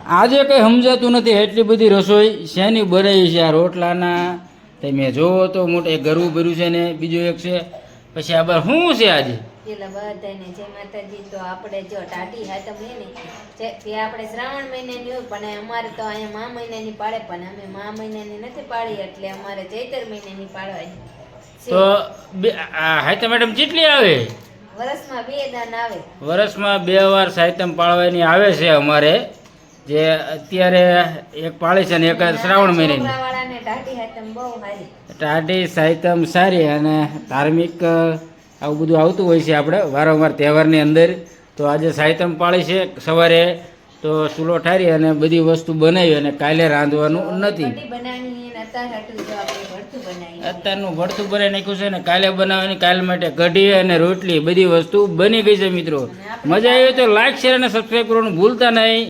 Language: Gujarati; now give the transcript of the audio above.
આજે કંઈ સમજાતું નથી એટલી બધી રસોઈ શેની બનાવી છે. આ રોટલાના તમે જોવો તો મોટે એક ગરવું ભર્યું છે ને બીજું એક છે. પછી આ બાર શું છે આજે? પેલા બધાને જય માતાજી. તો આપણે જો ટાઢી હાથમ હે ને તે આપણે શ્રાવણ મહિનાની હોય, પણ અમારે તો અહીંયા મા મહિનાની પાડે, પણ અમે મા મહિનાની નથી પાડી, એટલે અમારે ચૈતર મહિનાની પાડવાની. તો હાઈતમ મેડમ કેટલી આવે? વર્ષમાં 2 દાન આવે. વર્ષમાં 2 વાર સાહિત્યમ પાળવાની આવે છે અમારે, જે અત્યારે એક પાળે છે ને એક શ્રાવણ મહિનાની. છોકરાવાળાને ટાઢી હાથમ બહુ સારી. ટાઢી સાહિત્યમ સારી અને ધાર્મિક આવું બધું આવતું હોય છે આપણે વારંવાર તહેવારની અંદર. તો આજે સાહિત્યમ પાળી છે સવારે, તો ચૂલો ઠારી અને બધી વસ્તુ બનાવી અને કાલે રાંધવાનું નથી. અત્યારનું ભરતું બનાવી નાખ્યું છે ને કાલે બનાવવાની, કાલે માટે કઢી અને રોટલી બધી વસ્તુ બની ગઈ છે. મિત્રો મજા આવી તો લાઈક શેર અને સબસ્ક્રાઈબ કરવાનું ભૂલતા નહીં.